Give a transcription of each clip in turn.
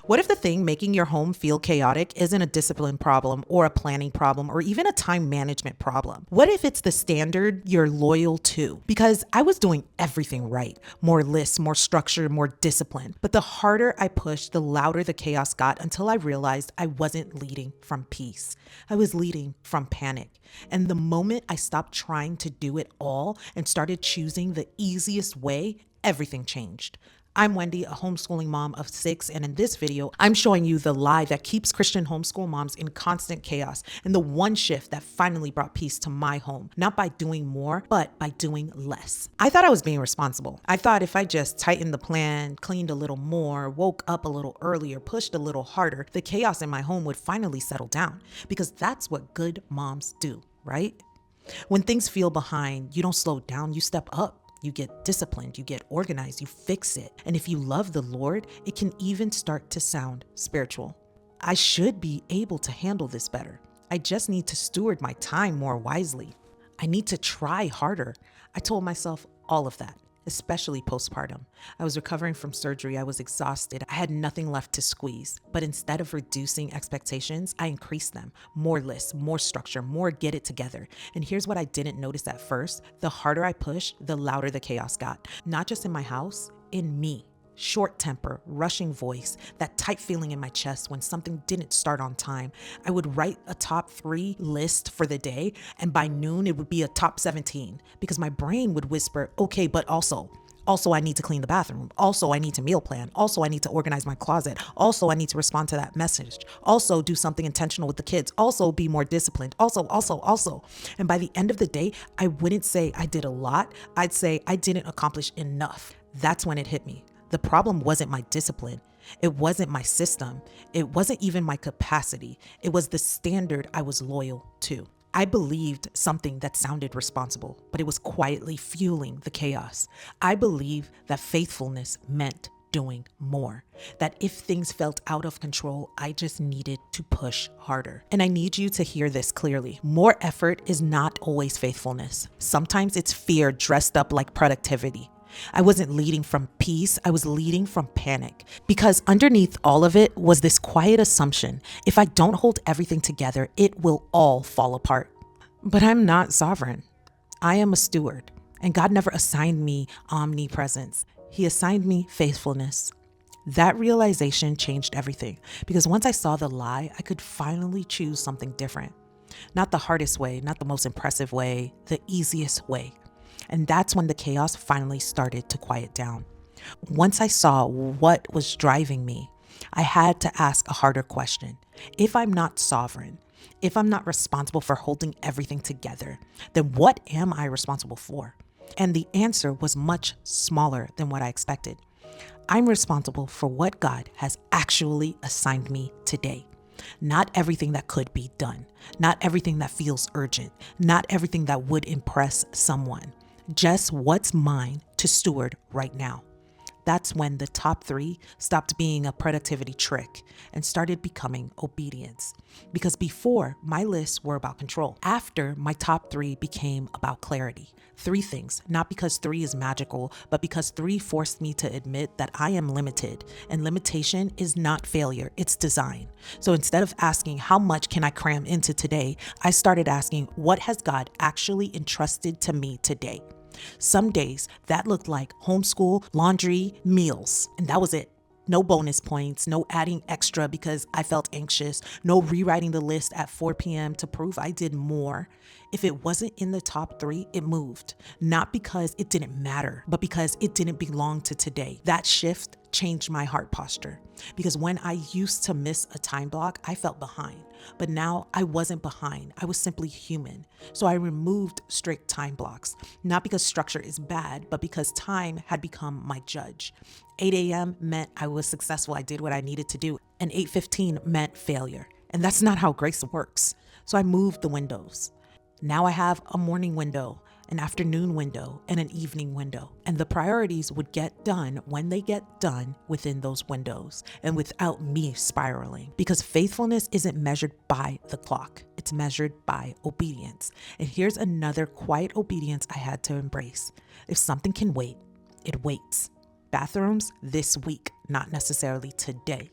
What if the thing making your home feel chaotic isn't a discipline problem or a planning problem or even a time management problem? What if it's the standard you're loyal to? Because I was doing everything right, more lists, more structure, more discipline. But the harder I pushed, the louder the chaos got until I realized I wasn't leading from peace. I was leading from panic. And the moment I stopped trying to do it all and started choosing the easiest way, everything changed. I'm Wendy, a homeschooling mom of 6, and in this video, I'm showing you the lie that keeps Christian homeschool moms in constant chaos and the one shift that finally brought peace to my home, not by doing more, but by doing less. I thought I was being responsible. I thought if I just tightened the plan, cleaned a little more, woke up a little earlier, pushed a little harder, the chaos in my home would finally settle down, because that's what good moms do, right? When things feel behind, you don't slow down, you step up. You get disciplined, you get organized, you fix it. And if you love the Lord, it can even start to sound spiritual. I should be able to handle this better. I just need to steward my time more wisely. I need to try harder. I told myself all of that, especially postpartum. I was recovering from surgery. I was exhausted. I had nothing left to squeeze. But instead of reducing expectations, I increased them. More lists, more structure, more get it together. And here's what I didn't notice at first. The harder I pushed, the louder the chaos got. Not just in my house, in me. Short temper, rushing voice, that tight feeling in my chest when something didn't start on time. I would write a top 3 list for the day, and by noon it would be a top 17 because my brain would whisper, okay, but also I need to clean the bathroom. Also, I need to meal plan. Also, I need to organize my closet. Also, I need to respond to that message. Also, do something intentional with the kids. Also, be more disciplined. Also. And by the end of the day, I wouldn't say I did a lot. I'd say I didn't accomplish enough. That's when it hit me. The problem wasn't my discipline. It wasn't my system. It wasn't even my capacity. It was the standard I was loyal to. I believed something that sounded responsible, but it was quietly fueling the chaos. I believed that faithfulness meant doing more, that if things felt out of control, I just needed to push harder. And I need you to hear this clearly. More effort is not always faithfulness. Sometimes it's fear dressed up like productivity. I wasn't leading from peace, I was leading from panic. Because underneath all of it was this quiet assumption: if I don't hold everything together, it will all fall apart. But I'm not sovereign. I am a steward. And God never assigned me omnipresence. He assigned me faithfulness. That realization changed everything. Because once I saw the lie, I could finally choose something different. Not the hardest way, not the most impressive way, the easiest way. And that's when the chaos finally started to quiet down. Once I saw what was driving me, I had to ask a harder question. If I'm not sovereign, if I'm not responsible for holding everything together, then what am I responsible for? And the answer was much smaller than what I expected. I'm responsible for what God has actually assigned me today. Not everything that could be done, not everything that feels urgent, not everything that would impress someone. Just what's mine to steward right now. That's when the top 3 stopped being a productivity trick and started becoming obedience. Because before, my lists were about control. After, my top 3 became about clarity. 3 things, not because 3 is magical, but because 3 forced me to admit that I am limited, and limitation is not failure, it's design. So instead of asking how much can I cram into today, I started asking, what has God actually entrusted to me today? Some days that looked like homeschool, laundry, meals, and that was it. No bonus points, no adding extra because I felt anxious, no rewriting the list at 4 p.m. to prove I did more. If it wasn't in the top 3, it moved. Not because it didn't matter, but because it didn't belong to today. That shift changed my heart posture. Because when I used to miss a time block, I felt behind. But now I wasn't behind. I was simply human. So I removed strict time blocks, not because structure is bad, but because time had become my judge. 8 a.m. meant I was successful. I did what I needed to do. And 8:15 meant failure. And that's not how grace works. So I moved the windows. Now I have a morning window, an afternoon window, and an evening window. And the priorities would get done when they get done within those windows and without me spiraling. Because faithfulness isn't measured by the clock. It's measured by obedience. And here's another quiet obedience I had to embrace. If something can wait, it waits. Bathrooms this week, not necessarily today.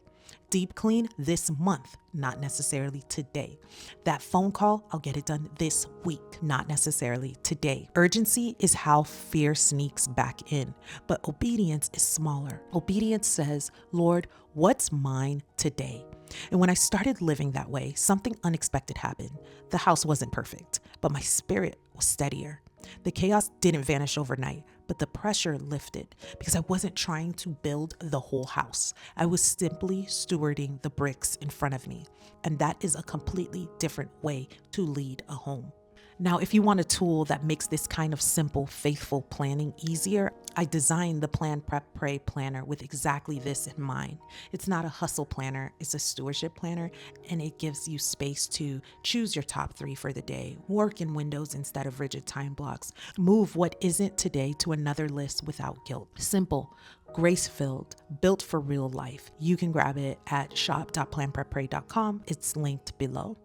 deep clean this month, not necessarily today. That phone call, I'll get it done this week, not necessarily today. Urgency is how fear sneaks back in, but obedience is smaller. Obedience says, Lord, what's mine today? And when I started living that way, something unexpected happened. The house wasn't perfect, but my spirit was steadier. The chaos didn't vanish overnight, but the pressure lifted because I wasn't trying to build the whole house. I was simply stewarding the bricks in front of me. And that is a completely different way to lead a home. Now, if you want a tool that makes this kind of simple, faithful planning easier, I designed the Plan, Prep, Pray planner with exactly this in mind. It's not a hustle planner, it's a stewardship planner, and it gives you space to choose your top 3 for the day, work in windows instead of rigid time blocks, move what isn't today to another list without guilt. Simple, grace-filled, built for real life. You can grab it at shop.planpreppray.com. It's linked below.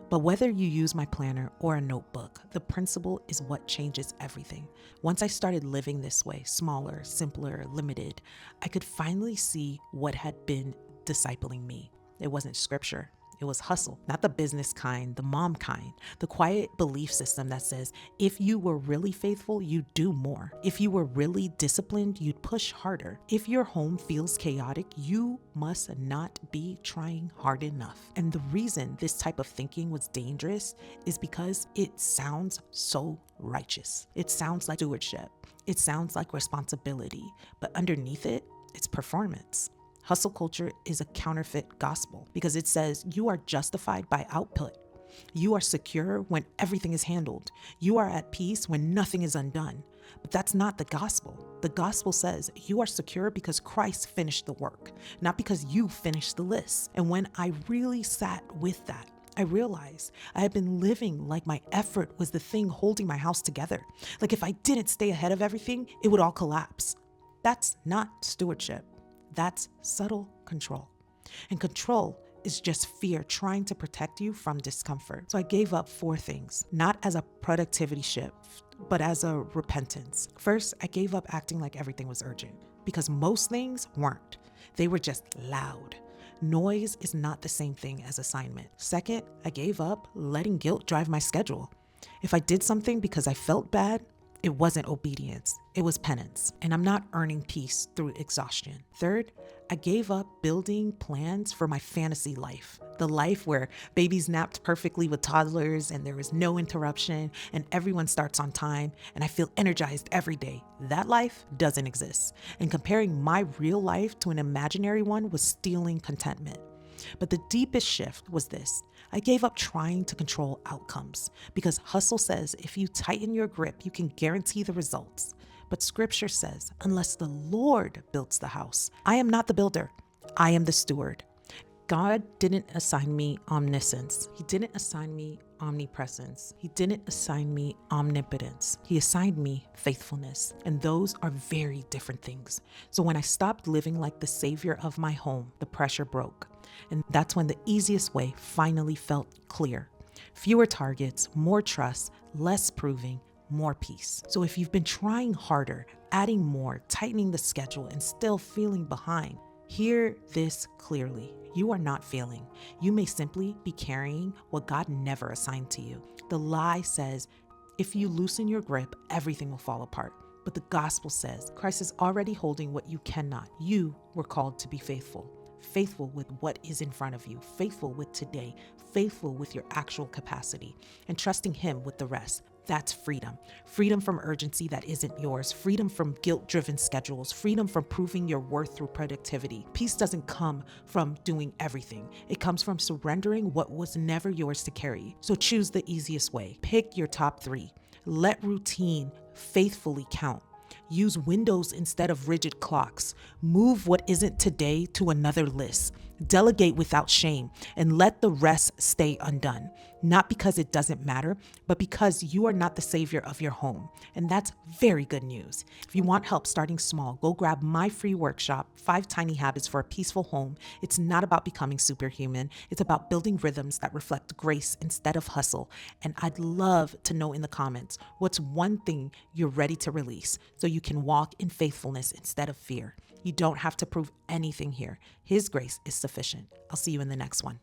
But whether you use my planner or a notebook, the principle is what changes everything. Once I started living this way, smaller, simpler, limited, I could finally see what had been discipling me. It wasn't scripture. It was hustle, not the business kind, the mom kind, the quiet belief system that says, if you were really faithful, you'd do more. If you were really disciplined, you'd push harder. If your home feels chaotic, you must not be trying hard enough. And the reason this type of thinking was dangerous is because it sounds so righteous. It sounds like stewardship. It sounds like responsibility, but underneath it, it's performance. Hustle culture is a counterfeit gospel because it says you are justified by output. You are secure when everything is handled. You are at peace when nothing is undone. But that's not the gospel. The gospel says you are secure because Christ finished the work, not because you finished the list. And when I really sat with that, I realized I had been living like my effort was the thing holding my house together. Like if I didn't stay ahead of everything, it would all collapse. That's not stewardship. That's subtle control. And control is just fear trying to protect you from discomfort. So I gave up 4 things, not as a productivity shift, but as a repentance. First, I gave up acting like everything was urgent because most things weren't. They were just loud. Noise is not the same thing as assignment. Second, I gave up letting guilt drive my schedule. If I did something because I felt bad, it wasn't obedience, it was penance. And I'm not earning peace through exhaustion. Third, I gave up building plans for my fantasy life, the life where babies napped perfectly with toddlers and there is no interruption and everyone starts on time and I feel energized every day. That life doesn't exist. And comparing my real life to an imaginary one was stealing contentment. But the deepest shift was this. I gave up trying to control outcomes because hustle says if you tighten your grip, you can guarantee the results. But scripture says, unless the Lord builds the house, I am not the builder. I am the steward. God didn't assign me omniscience. He didn't assign me omnipresence. He didn't assign me omnipotence. He assigned me faithfulness. And those are very different things. So when I stopped living like the savior of my home, the pressure broke. And that's when the easiest way finally felt clear. Fewer targets, more trust, less proving, more peace. So if you've been trying harder, adding more, tightening the schedule, and still feeling behind, hear this clearly. You are not failing. You may simply be carrying what God never assigned to you. The lie says, if you loosen your grip, everything will fall apart. But the gospel says, Christ is already holding what you cannot. You were called to be faithful. Faithful with what is in front of you, faithful with today, faithful with your actual capacity, and trusting Him with the rest. That's freedom. Freedom from urgency that isn't yours. Freedom from guilt-driven schedules. Freedom from proving your worth through productivity. Peace doesn't come from doing everything. It comes from surrendering what was never yours to carry. So choose the easiest way. Pick your top 3. Let routine faithfully count. Use windows instead of rigid clocks. Move what isn't today to another list. Delegate without shame and let the rest stay undone. Not because it doesn't matter, but because you are not the savior of your home. And that's very good news. If you want help starting small, go grab my free workshop, 5 Tiny Habits for a Peaceful Home. It's not about becoming superhuman. It's about building rhythms that reflect grace instead of hustle. And I'd love to know in the comments, what's one thing you're ready to release so you can walk in faithfulness instead of fear? You don't have to prove anything here. His grace is sufficient. I'll see you in the next one.